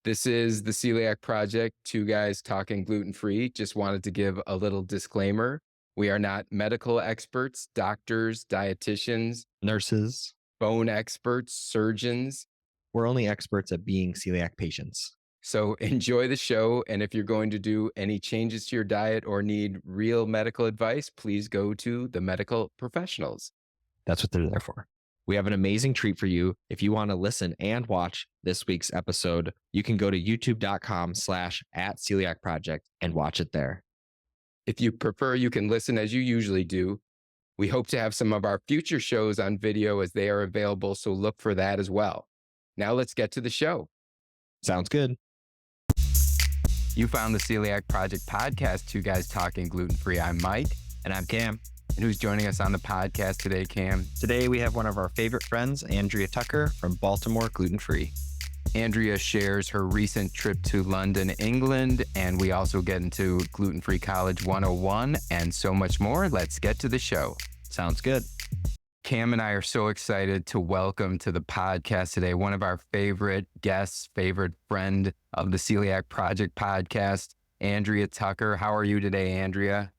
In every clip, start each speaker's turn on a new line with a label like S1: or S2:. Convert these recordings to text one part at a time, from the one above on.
S1: This is the Celiac Project, two guys talking gluten free. Just wanted to give a little disclaimer. We are not medical experts, doctors, dietitians,
S2: Nurses,
S1: bone experts, surgeons.
S2: we're only experts at being celiac patients.
S1: So enjoy the show. And if you're going to do any changes to your diet or need real medical advice, please go to the medical professionals.
S2: That's what they're there for. We have an amazing treat for you. If you want to listen and watch this week's episode, you can go to youtube.com/@celiacproject and watch it there.
S1: If you prefer, you can listen as you usually do. We hope to have some of our future shows on video as they are available, so look for that as well. Now let's get to the show.
S2: Sounds good.
S1: You found the Celiac Project podcast, two guys talking gluten-free. I'm Mike.
S2: And I'm Cam.
S1: And who's joining us on the podcast today, Cam?
S2: Today we have one of our favorite friends, Andrea Tucker from Baltimore Gluten Free.
S1: Andrea shares her recent trip to London, England, and we also get into Gluten Free College 101 and so much more. Let's get to the show.
S2: Sounds good.
S1: Cam and I are so excited to welcome to the podcast today one of our favorite guests, favorite friend of the Celiac Project podcast, Andrea Tucker. How are you today, Andrea?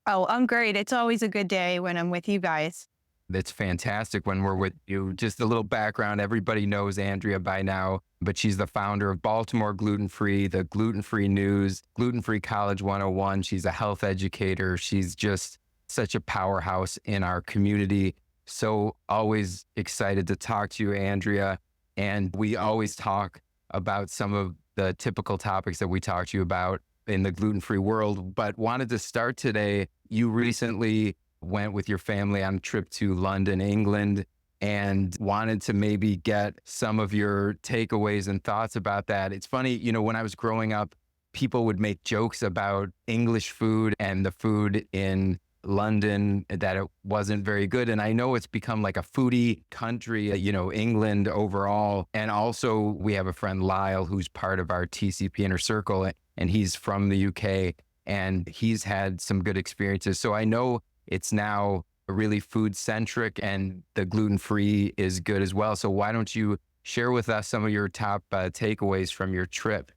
S3: Oh, I'm great. It's always a good day when I'm with you guys.
S1: That's fantastic when we're with you. Just a little background. Everybody knows Andrea by now, but she's the founder of Baltimore Gluten Free, the Gluten Free News, Gluten Free College 101. She's a health educator. She's just such a powerhouse in our community. So always excited to talk to you, Andrea. And we always talk about some of the typical topics that we talk to you about in the gluten-free world, but wanted to start today. You recently went with your family on a trip to London, England, and wanted to maybe get some of your takeaways and thoughts about that. It's funny, when I was growing up, people would make jokes about English food and the food in London, that it wasn't very good. And I know it's become like a foodie country, England overall. And also we have a friend, Lyle, who's part of our TCP Inner Circle, and he's from the UK and he's had some good experiences. So I know it's now really food centric and the gluten free is good as well. So why don't you share with us some of your top takeaways from your trip?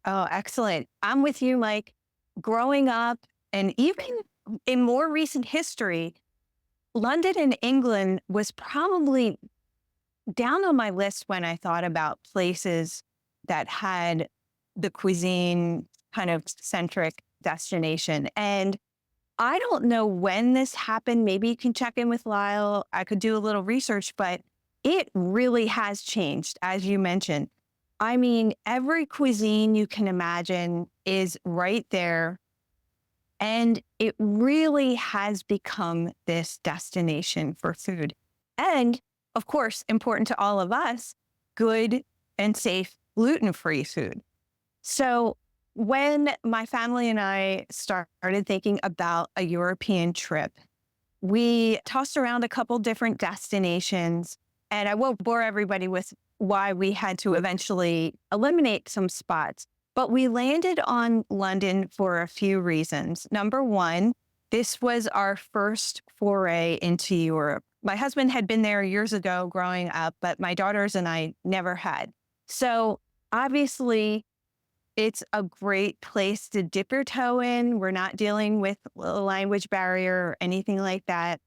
S3: Oh, excellent. I'm with you, Mike. Growing up and even in more recent history, London and England was probably down on my list when I thought about places that had the cuisine kind of centric destination. And I don't know when this happened. Maybe you can check in with Lyle. I could do a little research, but it really has changed, as you mentioned. I mean, every cuisine you can imagine is right there. And it really has become this destination for food. And of course, important to all of us, good and safe gluten-free food. So when my family and I started thinking about a European trip, we tossed around a couple different destinations, and I won't bore everybody with why we had to eventually eliminate some spots, but we landed on London for a few reasons. Number one, this was our first foray into Europe. My husband had been there years ago growing up, but my daughters and I never had. So obviously, it's a great place to dip your toe in. We're not dealing with a language barrier or anything like that.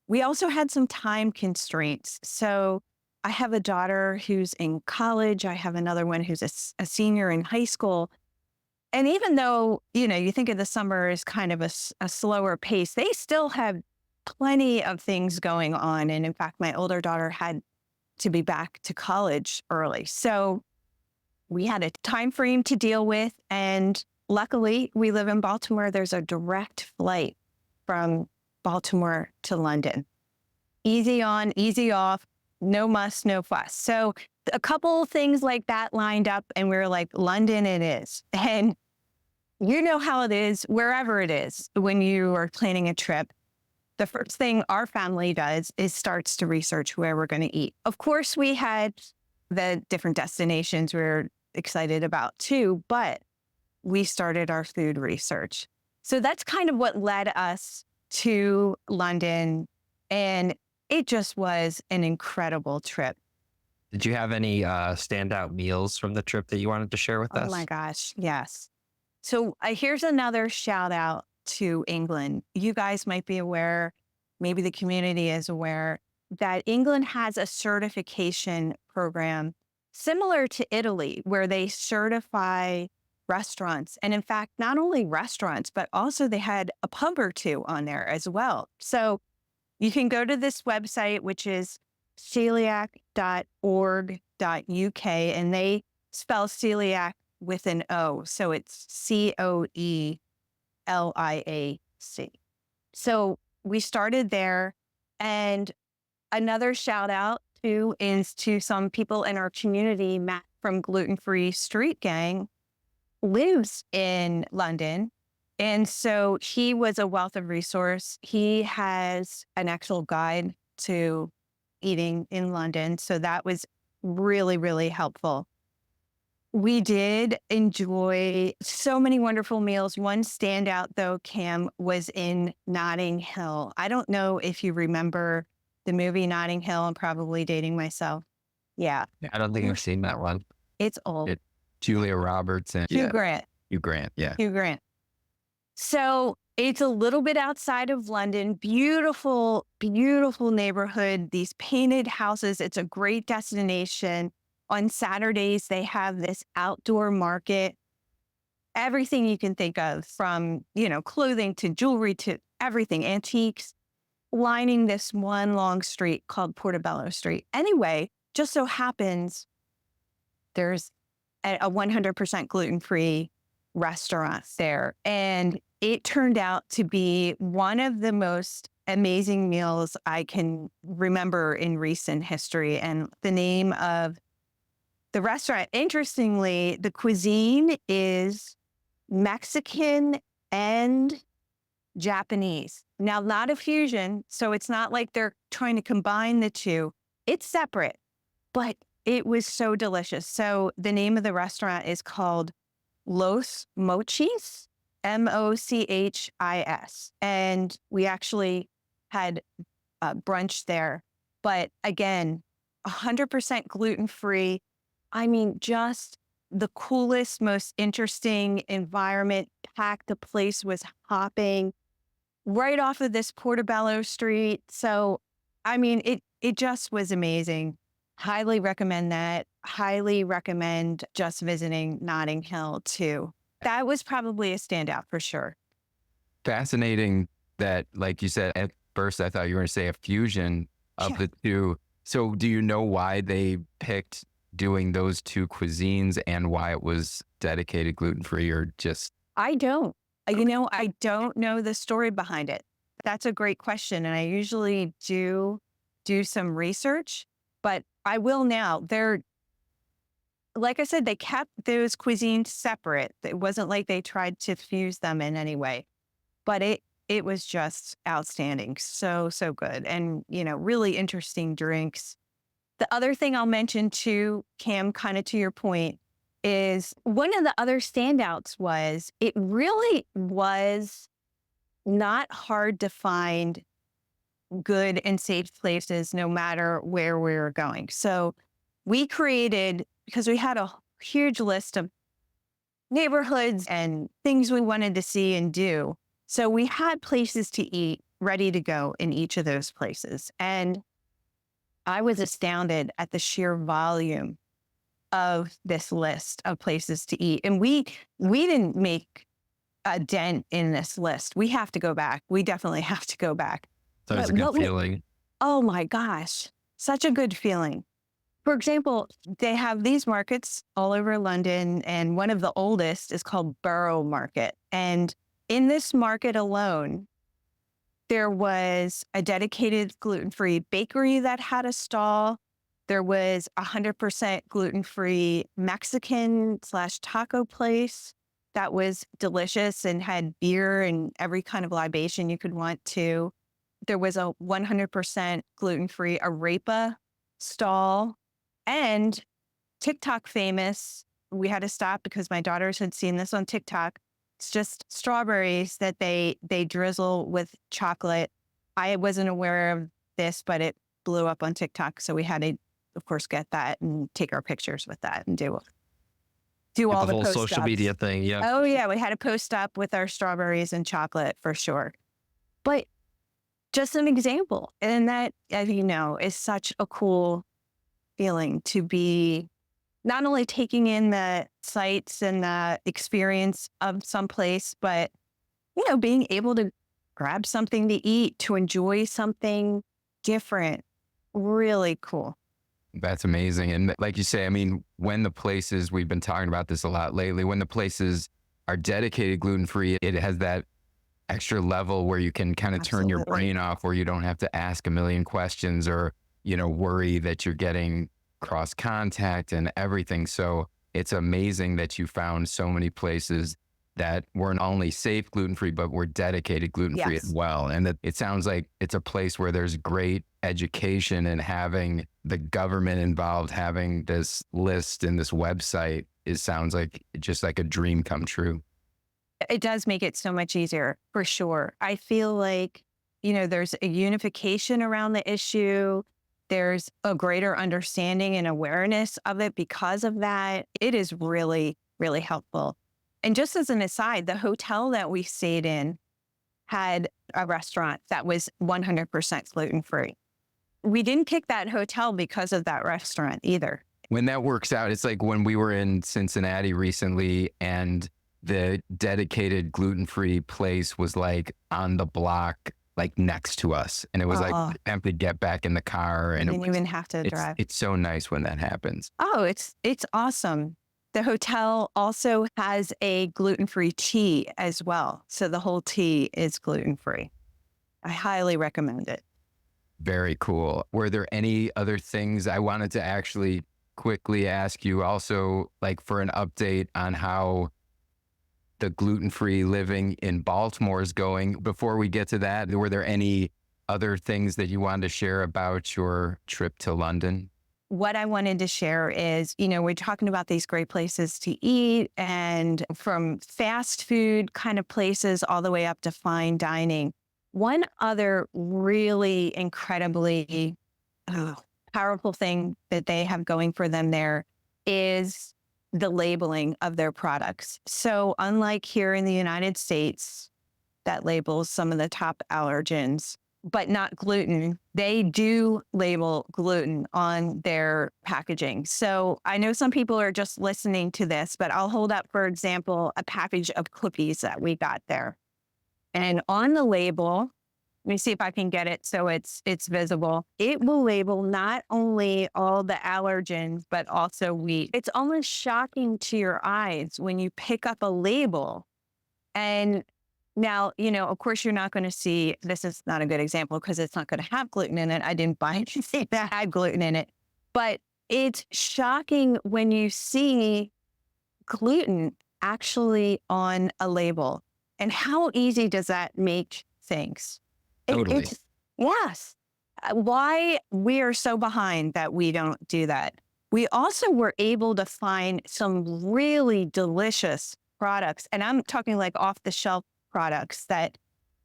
S3: We also had some time constraints. So I have a daughter who's in college. I have another one who's a senior in high school. And even though, you think of the summer as kind of a slower pace, they still have plenty of things going on. And in fact, my older daughter had to be back to college early. So we had a time frame to deal with. And luckily, we live in Baltimore. There's a direct flight from Baltimore to London. Easy on, easy off, no muss, no fuss. So a couple things like that lined up, and we were like, London it is. And you know how it is, wherever it is, when you are planning a trip. The first thing our family does is starts to research where we're going to eat. Of course, we had the different destinations we were excited about too, but we started our food research. So that's kind of what led us to London. And it just was an incredible trip.
S2: Did you have any standout meals from the trip that you wanted to share with
S3: Oh
S2: us?
S3: my gosh. Yes. So here's another shout out to England. You guys might be aware, maybe the community is aware, that England has a certification program similar to Italy, where they certify restaurants. And in fact, not only restaurants, but also they had a pub or two on there as well. So you can go to this website, which is celiac.org.uk, and they spell celiac with an O. So it's COELIAC. So we started there. And another shout out to is to some people in our community. Matt from Gluten Free Street Gang lives in London. And so he was a wealth of resource. He has an actual guide to eating in London. So that was really, really helpful. We did enjoy so many wonderful meals. One standout, though, Cam, was in Notting Hill. I don't know if you remember the movie Notting Hill. I'm probably dating myself. Yeah,
S2: I don't think I've seen that one.
S3: it's old.
S1: Julia Roberts and
S3: Hugh Grant.
S1: Hugh Grant. Yeah.
S3: Hugh Grant. So it's a little bit outside of London. Beautiful, beautiful neighborhood. These painted houses. It's a great destination. On Saturdays, they have this outdoor market. Everything you can think of, from, clothing to jewelry to everything, antiques, lining this one long street called Portobello Street. Anyway, just so happens there's a 100% gluten-free restaurant there. And it turned out to be one of the most amazing meals I can remember in recent history. And the name of the restaurant, interestingly, the cuisine is Mexican and Japanese. Now, not a fusion, so it's not like they're trying to combine the two. It's separate, but it was so delicious. So the name of the restaurant is called Los Mochis, Mochis. And we actually had brunch there. But again, 100% gluten-free. I mean, just the coolest, most interesting environment, packed. The place was hopping right off of this Portobello Street. So, I mean, it just was amazing. Highly recommend that. Highly recommend just visiting Notting Hill too. That was probably a standout for sure.
S1: Fascinating that, like you said, at first I thought you were going to say a fusion of
S3: Yeah.
S1: the two. So do you know why they picked doing those two cuisines and why it was dedicated gluten-free, or just...
S3: I don't. I don't know the story behind it. That's a great question. And I usually do some research, but I will now. Like I said, they kept those cuisines separate. It wasn't like they tried to fuse them in any way, but it was just outstanding. So, so good. And, really interesting drinks. The other thing I'll mention too, Cam, kind of to your point, is one of the other standouts was it really was not hard to find good and safe places no matter where we were going. So we created, because we had a huge list of neighborhoods and things we wanted to see and do. So we had places to eat ready to go in each of those places. And I was astounded at the sheer volume of this list of places to eat. And we didn't make a dent in this list. We have to go back. We definitely have to go back.
S1: So it's a
S3: But
S1: good
S3: what we-
S1: feeling.
S3: Oh my gosh, such a good feeling. For example, they have these markets all over London, and one of the oldest is called Borough Market. And in this market alone, there was a dedicated gluten-free bakery that had a stall. There was 100% gluten-free Mexican/taco place that was delicious and had beer and every kind of libation you could want to. There was a 100% gluten-free arepa stall, and TikTok famous. We had to stop because my daughters had seen this on TikTok. It's just strawberries that they drizzle with chocolate. I wasn't aware of this, but it blew up on TikTok, so we had to of course, get that and take our pictures with that and do
S2: The
S3: all the
S2: whole
S3: post
S2: social
S3: ups.
S2: media thing. Yeah.
S3: Oh yeah, we had a post up with our strawberries and chocolate for sure. But just an example, and that, as you know, is such a cool feeling to be not only taking in the sights and the experience of some place, but being able to grab something to eat, to enjoy something different. Really cool.
S1: That's amazing. And like you say, I mean, when the places, we've been talking about this a lot lately, when the places are dedicated gluten free, it has that extra level where you can kind of turn your
S3: Absolutely.
S1: brain off, where you don't have to ask a million questions or, worry that you're getting cross contact and everything. So it's amazing that you found so many places that weren't only safe gluten free, but were dedicated gluten free as
S3: Yes.
S1: well. And that it sounds like it's a place where there's great education, and having the government involved, having this list and this website, sounds like just like a dream come true.
S3: It does make it so much easier, for sure. I feel like, there's a unification around the issue. There's a greater understanding and awareness of it because of that. It is really, really helpful. And just as an aside, the hotel that we stayed in had a restaurant that was 100% gluten free. We didn't pick that hotel because of that restaurant either.
S1: When that works out, it's like when we were in Cincinnati recently, and the dedicated gluten-free place was like on the block, like next to us. And it was like
S3: Oh,
S1: time to get back in the car.
S3: you
S1: And
S3: didn't even have to drive.
S1: it's so nice when that happens.
S3: Oh, it's awesome. The hotel also has a gluten-free tea as well. So the whole tea is gluten-free. I highly recommend it.
S1: Very cool. Were there any other things I wanted to actually quickly ask you also, like for an update on how the gluten-free living in Baltimore is going? Before we get to that, were there any other things that you wanted to share about your trip to London?
S3: What I wanted to share is, we're talking about these great places to eat, and from fast food kind of places all the way up to fine dining. One other really incredibly powerful thing that they have going for them there is the labeling of their products. So unlike here in the United States, that labels some of the top allergens, but not gluten, they do label gluten on their packaging. So I know some people are just listening to this, but I'll hold up, for example, a package of cookies that we got there. And on the label, let me see if I can get it so it's visible. It will label not only all the allergens, but also wheat. It's almost shocking to your eyes when you pick up a label. And now, of course, you're not going to see, this is not a good example because it's not going to have gluten in it. I didn't buy anything that had gluten in it. But it's shocking when you see gluten actually on a label. And how easy does that make things?
S1: Totally.
S3: Yes. Why we are so behind that we don't do that. We also were able to find some really delicious products. And I'm talking like off the shelf products that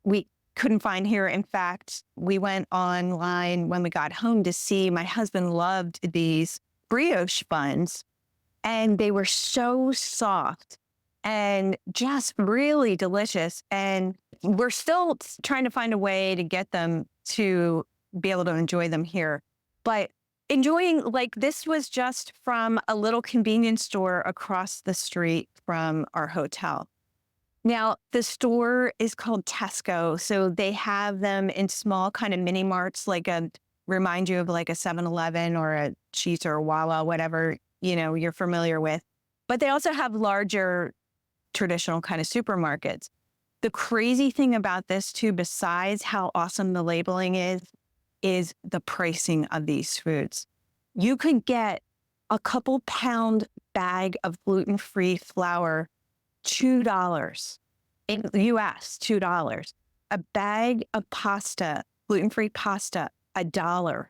S3: we couldn't find here. In fact, we went online when we got home to see, my husband loved these brioche buns, and they were so soft and just really delicious. And we're still trying to find a way to get them to be able to enjoy them here. But enjoying, like, this was just from a little convenience store across the street from our hotel. Now, the store is called Tesco. So they have them in small kind of mini marts, remind you of like a 7-Eleven or a Cheese or a Wawa, whatever, you're familiar with. But they also have larger traditional kind of supermarkets. The crazy thing about this too, besides how awesome the labeling is the pricing of these foods. You could get a couple pound bag of gluten-free flour, $2 in the US, $2. A bag of pasta, gluten-free pasta, $1.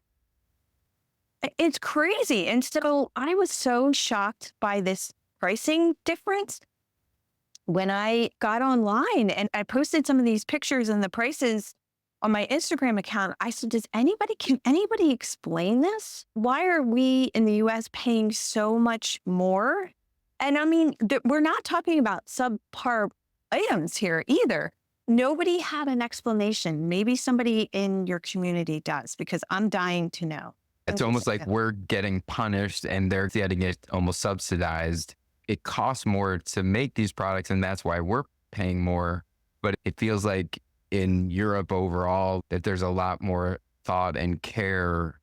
S3: It's crazy. And so I was so shocked by this pricing difference when I got online and I posted some of these pictures and the prices on my Instagram account, I said, can anybody explain this? Why are we in the US paying so much more? And I mean, we're not talking about subpar items here either. Nobody had an explanation. Maybe somebody in your community does, because I'm dying to know.
S1: It's almost like we're getting punished and they're getting it almost subsidized. It costs more to make these products, and that's why we're paying more. But it feels like in Europe overall that there's a lot more thought and care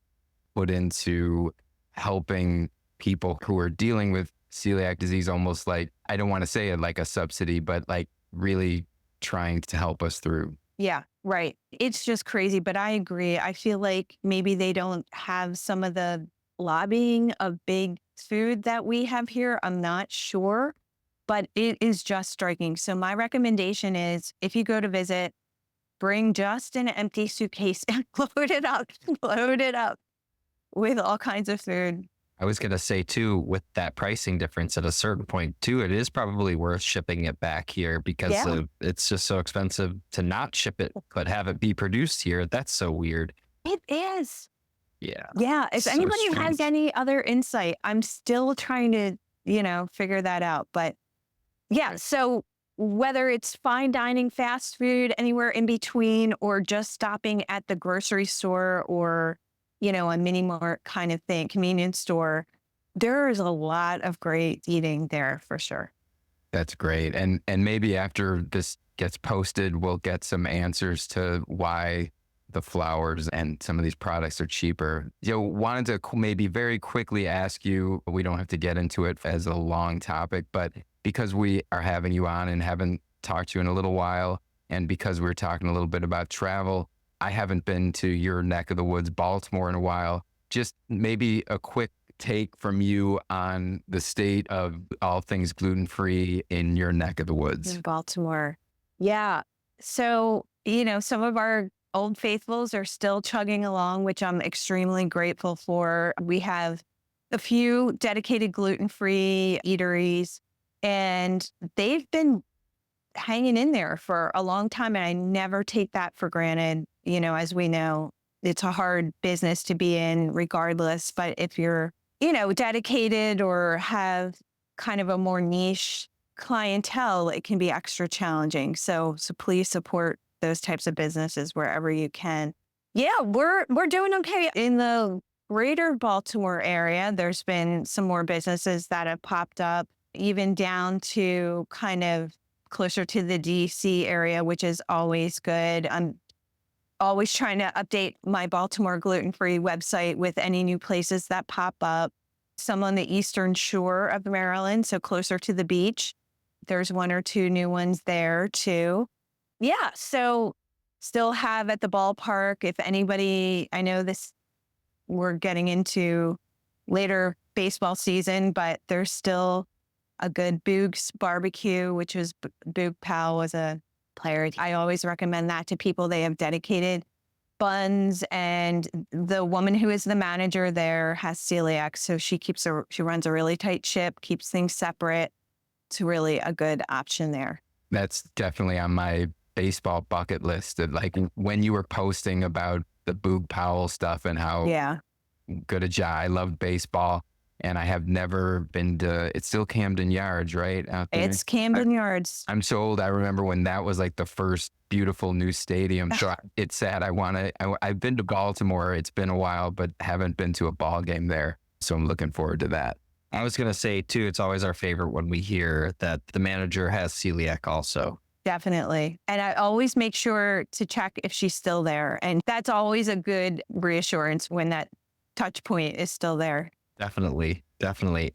S1: put into helping people who are dealing with celiac disease, almost like, I don't want to say it like a subsidy, but like really trying to help us through.
S3: Yeah, right. It's just crazy, but I agree. I feel like maybe they don't have some of the lobbying of big food that we have here. I'm not sure, but it is just striking. So my recommendation is, if you go to visit, bring just an empty suitcase and load it up with all kinds of food.
S2: I was going to say too, with that pricing difference at a certain point too, it is probably worth shipping it back here because it's just so expensive to not ship it, but have it be produced here. That's so weird.
S3: It is.
S2: Yeah.
S3: Yeah. If
S2: So
S3: anybody
S2: strange.
S3: has any other insight, I'm still trying to, figure that out. But yeah, so whether it's fine dining, fast food, anywhere in between, or just stopping at the grocery store or, a mini mart kind of thing, convenience store, there is a lot of great eating there for sure.
S1: That's great. And maybe after this gets posted, we'll get some answers to why the flours and some of these products are cheaper. Wanted to maybe very quickly ask you, we don't have to get into it as a long topic, but because we are having you on and haven't talked to you in a little while, and because we're talking a little bit about travel, I haven't been to your neck of the woods, Baltimore, in a while. Just maybe a quick take from you on the state of all things gluten-free in your neck of the woods.
S3: In Baltimore. Yeah. So, some of our old faithfuls are still chugging along, which I'm extremely grateful for. We have a few dedicated gluten-free eateries, and they've been hanging in there for a long time. And I never take that for granted. As we know, it's a hard business to be in regardless. But if you're, dedicated or have kind of a more niche clientele, it can be extra challenging. So please support those types of businesses wherever you can. Yeah, we're doing okay. In the greater Baltimore area, there's been some more businesses that have popped up, even down to kind of closer to the DC area, which is always good. I'm always trying to update my Baltimore Gluten Free website with any new places that pop up. Some on the eastern shore of Maryland, so closer to the beach. There's one or two new ones there too. Yeah, so still have at the ballpark, if anybody, I know we're getting into later baseball season, but there's still a good Boog's barbecue, which was Boog Powell was a player. I always recommend that to people. They have dedicated buns, and the woman who is the manager there has celiac, so she runs a really tight ship, keeps things separate. It's really a good option there.
S1: That's definitely on my baseball bucket list. Like when you were posting about the Boog Powell stuff and how good a job. I love baseball. And I have never been to, it's still Camden Yards, right? Out there.
S3: It's Camden Yards.
S1: I'm so old. I remember when that was like the first beautiful new stadium. So it's sad. I've been to Baltimore. It's been a while, but haven't been to a ball game there. So I'm looking forward to that.
S2: I was going to say too, it's always our favorite when we hear that the manager has celiac also.
S3: Definitely. And I always make sure to check if she's still there. And that's always a good reassurance when that touch point is still there.
S2: Definitely.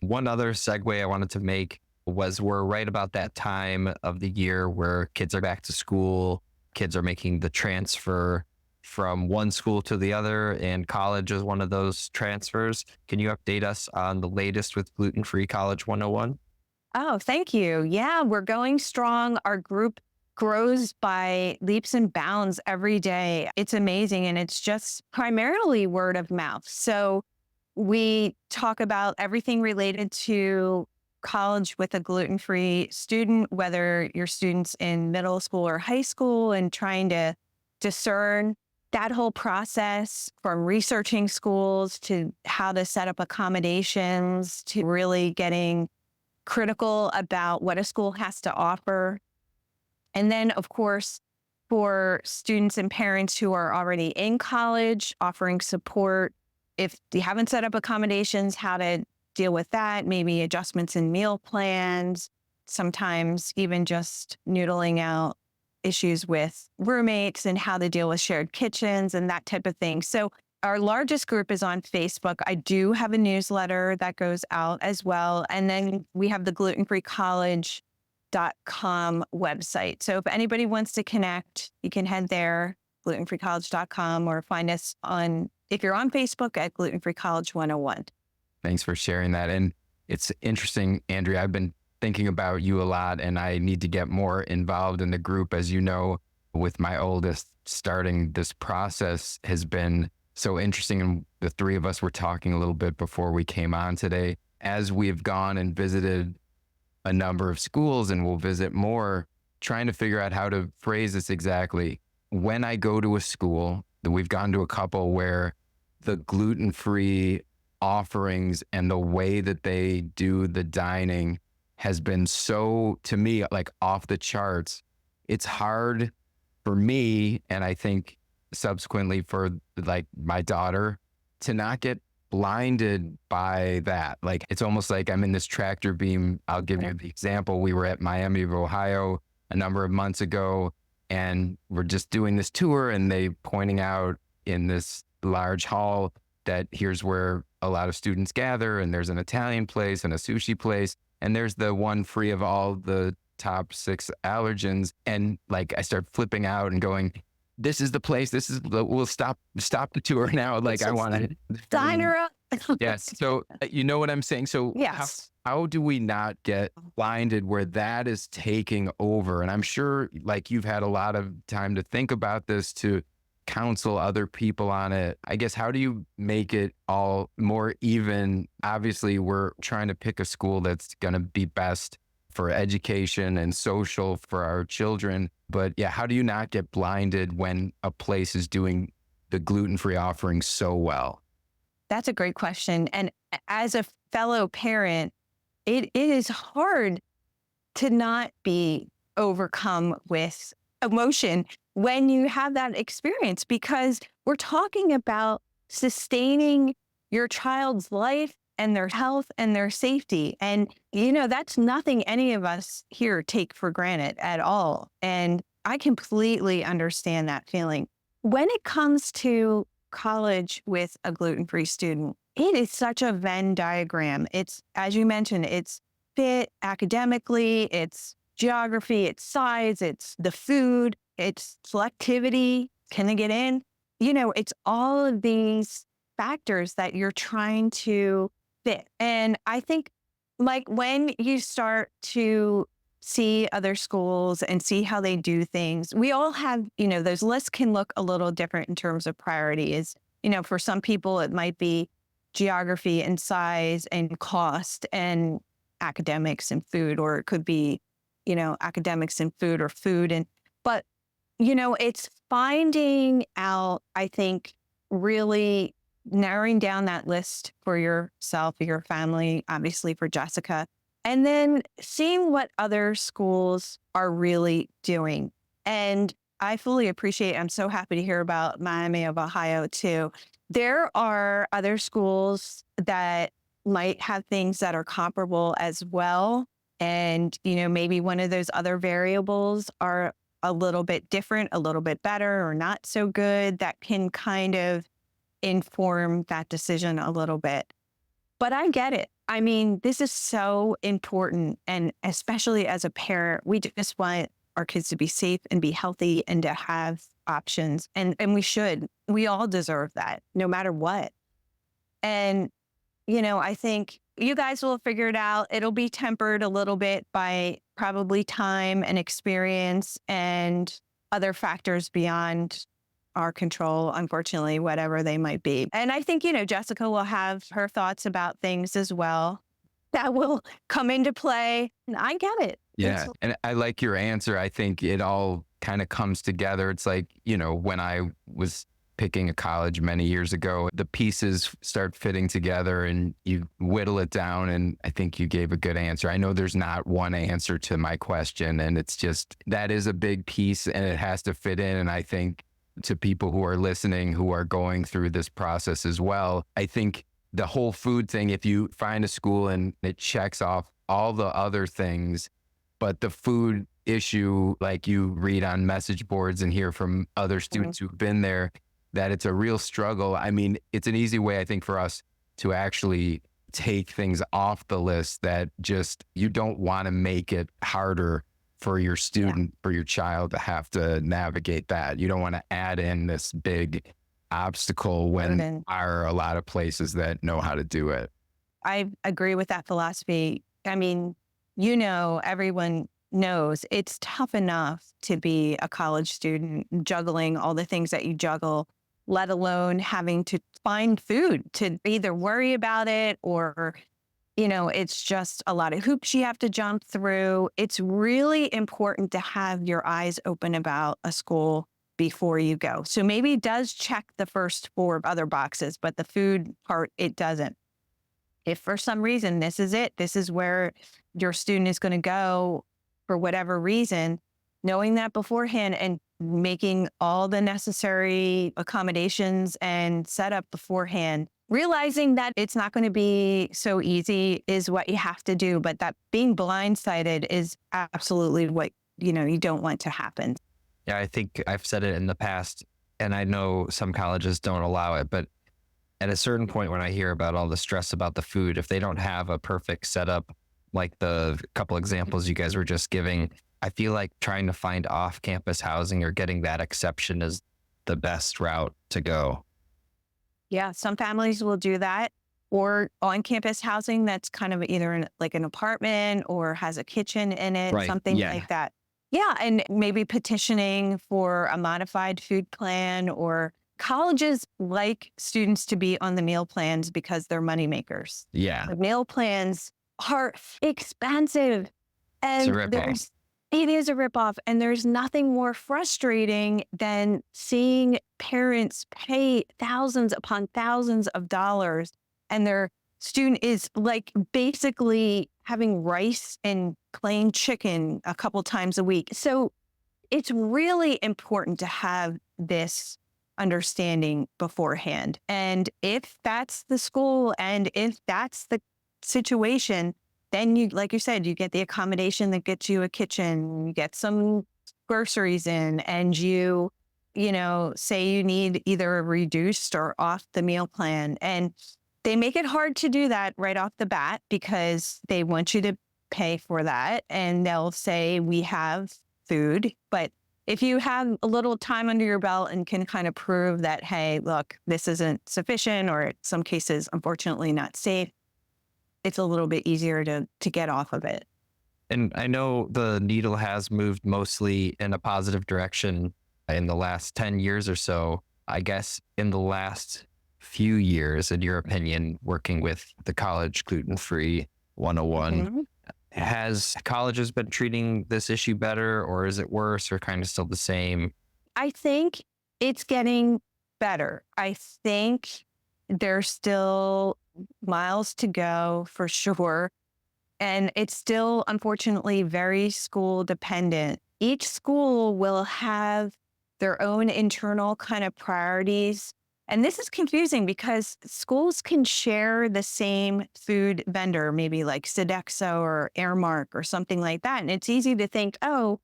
S2: One other segue I wanted to make was we're right about that time of the year where kids are back to school, kids are making the transfer from one school to the other, and college is one of those transfers. Can you update us on the latest with Gluten Free College 101?
S3: Oh, thank you. Yeah, we're going strong. Our group grows by leaps and bounds every day. It's amazing. And it's just primarily word of mouth. So we talk about everything related to college with a gluten-free student, whether your student's in middle school or high school, and trying to discern that whole process from researching schools to how to set up accommodations to really getting critical about what a school has to offer. And then, of course, for students and parents who are already in college, offering support. If you haven't set up accommodations, how to deal with that, maybe adjustments in meal plans, sometimes even just noodling out issues with roommates and how to deal with shared kitchens and that type of thing. So our largest group is on Facebook. I do have a newsletter that goes out as well. And then we have the Gluten Free College .com website. So if anybody wants to connect, you can head there, glutenfreecollege.com, or find us on, if you're on Facebook, at Gluten Free College 101.
S1: Thanks for sharing that. And it's interesting, Andrea, I've been thinking about you a lot, and I need to get more involved in the group. As you know, with my oldest, starting this process has been so interesting. And the three of us were talking a little bit before we came on today. As we've gone and visited a number of schools, and we'll visit more, trying to figure out how to phrase this exactly. When I go to a school, we've gone to a couple where the gluten-free offerings and the way that they do the dining has been so, to me, like off the charts. It's hard for me, and I think subsequently for like my daughter, to not get blinded by that. Like, it's almost like I'm in this tractor beam. I'll give you the example. We were at Miami of Ohio a number of months ago, and we're just doing this tour, and they pointing out in this large hall that here's where a lot of students gather, and there's an Italian place and a sushi place, and there's the one free of all the top 6 allergens. And like, I start flipping out and going, this is the place. We'll stop the tour now. Like, I want to
S3: Sign her up.
S1: Yes. So you know what I'm saying? So
S3: Yes.
S1: how do we not get blinded where that is taking over? And I'm sure like you've had a lot of time to think about this, to counsel other people on it. I guess, how do you make it all more even? Obviously, we're trying to pick a school that's going to be best for education and social for our children. But yeah, how do you not get blinded when a place is doing the gluten-free offering so well?
S3: That's a great question. And as a fellow parent, it is hard to not be overcome with emotion when you have that experience, because we're talking about sustaining your child's life and their health and their safety. And, you know, that's nothing any of us here take for granted at all. And I completely understand that feeling. When it comes to college with a gluten-free student, it is such a Venn diagram. It's, as you mentioned, it's fit academically, it's geography, it's size, it's the food, it's selectivity. Can they get in? You know, it's all of these factors that you're trying to fit. And I think, like, when you start to see other schools and see how they do things, we all have, you know, those lists can look a little different in terms of priorities. You know, for some people, it might be geography and size and cost and academics and food, or it could be, you know, academics and food, or food. And, but, you know, it's finding out, I think, really narrowing down that list for yourself, your family, obviously for Jessica, and then seeing what other schools are really doing. And I fully appreciate, I'm so happy to hear about Miami of Ohio too. There are other schools that might have things that are comparable as well. And, you know, maybe one of those other variables are a little bit different, a little bit better, or not so good, that can kind of inform that decision a little bit. But I get it. I mean, this is so important. And especially as a parent, we just want our kids to be safe and be healthy and to have options. And we should. We all deserve that, no matter what. And, you know, I think you guys will figure it out. It'll be tempered a little bit by probably time and experience and other factors beyond our control, unfortunately, whatever they might be. And I think, you know, Jessica will have her thoughts about things as well that will come into play. And I get it.
S1: Yeah. And I like your answer. I think it all kind of comes together. It's like, when I was picking a college many years ago, the pieces start fitting together and you whittle it down. And I think you gave a good answer. I know there's not one answer to my question, and it's just that is a big piece and it has to fit in. And I think to people who are listening, who are going through this process as well, I think the whole food thing, if you find a school and it checks off all the other things, but the food issue, like you read on message boards and hear from other students who've been there, that it's a real struggle. I mean, it's an easy way, I think, for us to actually take things off the list that just, you don't want to make it harder for your student, for your child to have to navigate that. You don't want to add in this big obstacle when there are a lot of places that know how to do it.
S3: I agree with that philosophy. I mean, everyone knows it's tough enough to be a college student, juggling all the things that you juggle, let alone having to find food to either worry about it or, it's just a lot of hoops you have to jump through. It's really important to have your eyes open about a school before you go. So maybe it does check the first 4 other boxes, but the food part, it doesn't. If for some reason this is where your student is going to go for whatever reason, knowing that beforehand and making all the necessary accommodations and setup beforehand, realizing that it's not going to be so easy is what you have to do. But that being blindsided is absolutely what, you don't want to happen.
S2: Yeah, I think I've said it in the past, and I know some colleges don't allow it, but at a certain point when I hear about all the stress about the food, if they don't have a perfect setup, like the couple examples you guys were just giving, I feel like trying to find off-campus housing or getting that exception is the best route to go.
S3: Yeah, some families will do that, or on-campus housing that's kind of either in like an apartment or has a kitchen in it,
S2: Right.
S3: something
S2: Yeah.
S3: like that. Yeah, and maybe petitioning for a modified food plan, or colleges like students to be on the meal plans because they're money makers.
S2: Yeah.
S3: The meal plans are expensive,
S2: It's a
S3: and
S2: ripoff.
S3: it is a ripoff. And there's nothing more frustrating than seeing parents pay thousands upon thousands of dollars, and their student is like basically having rice and plain chicken a couple times a week. So it's really important to have this understanding beforehand. And if that's the school and if that's the situation, then you, like you said, you get the accommodation that gets you a kitchen, you get some groceries in, and say you need either a reduced or off the meal plan. And they make it hard to do that right off the bat because they want you to pay for that. And they'll say, we have food. But if you have a little time under your belt and can kind of prove that, hey, look, this isn't sufficient, or in some cases, unfortunately, not safe, it's a little bit easier to get off of it.
S2: And I know the needle has moved mostly in a positive direction in the last 10 years or so. I guess in the last few years, in your opinion, working with the College Gluten Free 101, has colleges been treating this issue better, or is it worse, or kind of still the same?
S3: I think it's getting better. I think there's still miles to go for sure. And it's still, unfortunately, very school dependent. Each school will have their own internal kind of priorities. And this is confusing because schools can share the same food vendor, maybe like Sodexo or Airmark or something like that. And it's easy to think, oh,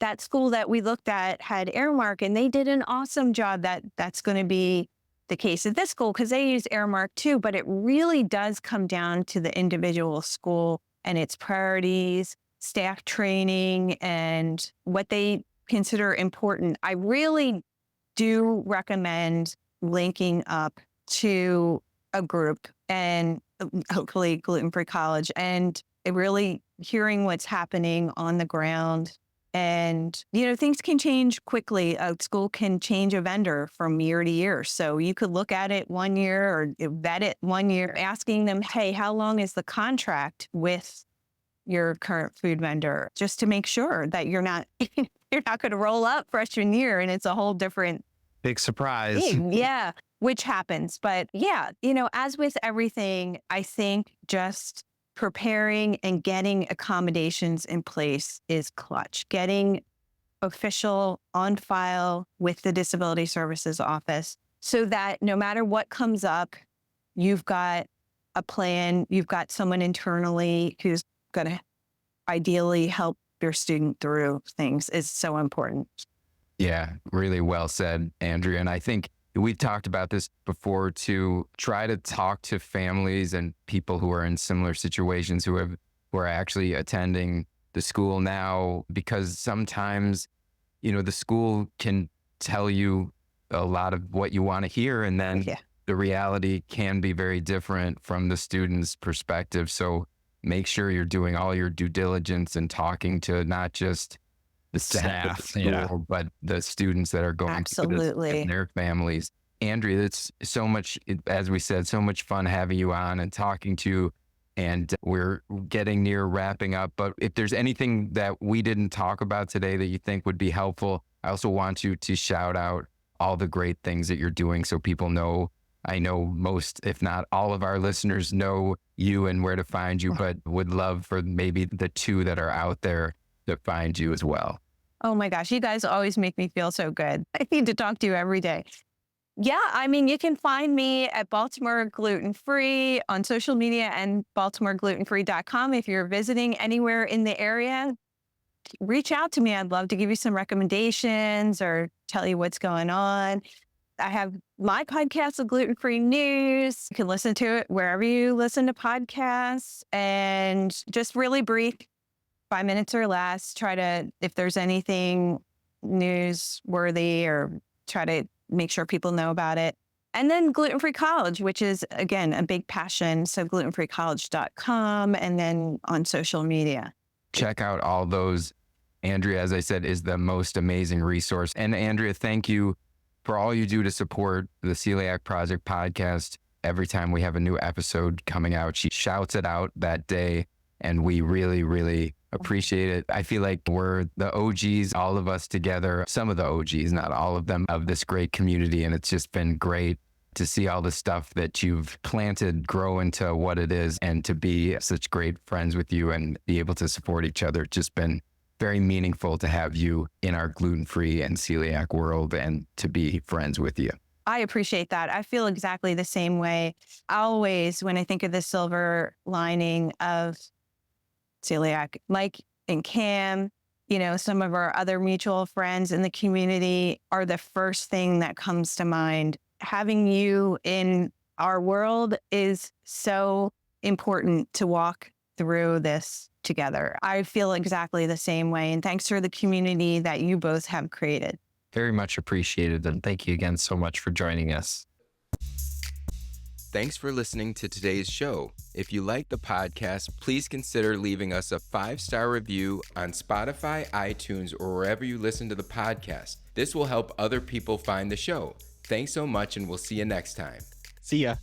S3: that school that we looked at had Airmark and they did an awesome job. That's going to be the case at this school because they use Airmark too. But it really does come down to the individual school and its priorities, staff training, and what they consider important. I really do recommend linking up to a group, and hopefully Gluten Free College, and really hearing what's happening on the ground. And, things can change quickly. A school can change a vendor from year to year. So you could look at it 1 year or vet it 1 year, asking them, hey, how long is the contract with your current food vendor? Just to make sure that you're not you're not going to roll up freshman year and it's a whole different
S2: Big surprise.
S3: thing. Yeah, which happens. But yeah, as with everything, I think just preparing and getting accommodations in place is clutch. Getting official on file with the Disability Services Office so that no matter what comes up, you've got a plan, you've got someone internally who's going to ideally help your student through things is so important.
S1: Yeah, really well said, Andrea. And I think we've talked about this before to try to talk to families and people who are in similar situations who are actually attending the school now, because sometimes, the school can tell you a lot of what you want to hear, and then the reality can be very different from the student's perspective. So make sure you're doing all your due diligence and talking to not just the staff of the school, but the students that are going through this and their families. Andrea, it's so much, as we said, so much fun having you on and talking to you. And we're getting near wrapping up. But if there's anything that we didn't talk about today that you think would be helpful, I also want you to shout out all the great things that you're doing so people know. I know most, if not all of our listeners know you and where to find you, but would love for maybe the two that are out there to find you as well.
S3: Oh my gosh, you guys always make me feel so good. I need to talk to you every day. Yeah, I mean, you can find me at Baltimore Gluten Free on social media and BaltimoreGlutenFree.com. If you're visiting anywhere in the area, reach out to me. I'd love to give you some recommendations or tell you what's going on. I have my podcast, The Gluten Free News. You can listen to it wherever you listen to podcasts, and just really brief, 5 minutes or less. Try to, if there's anything newsworthy, or try to make sure people know about it. And then Gluten Free College, which is, again, a big passion. So glutenfreecollege.com, and then on social media.
S1: Check out all those. Andrea, as I said, is the most amazing resource. And Andrea, thank you for all you do to support the Celiac Project podcast. Every time we have a new episode coming out, she shouts it out that day. And we really, really appreciate it. I feel like we're the OGs, all of us together, some of the OGs, not all of them, of this great community. And it's just been great to see all the stuff that you've planted grow into what it is, and to be such great friends with you and be able to support each other. It's just been very meaningful to have you in our gluten-free and celiac world and to be friends with you.
S3: I appreciate that. I feel exactly the same way. Always, when I think of the silver lining of celiac, Mike and Cam, some of our other mutual friends in the community are the first thing that comes to mind. Having you in our world is so important to walk through this together. I feel exactly the same way. And thanks for the community that you both have created.
S2: Very much appreciated. And thank you again so much for joining us.
S1: Thanks for listening to today's show. If you like the podcast, please consider leaving us a 5-star review on Spotify, iTunes, or wherever you listen to the podcast. This will help other people find the show. Thanks so much, and we'll see you next time.
S2: See ya.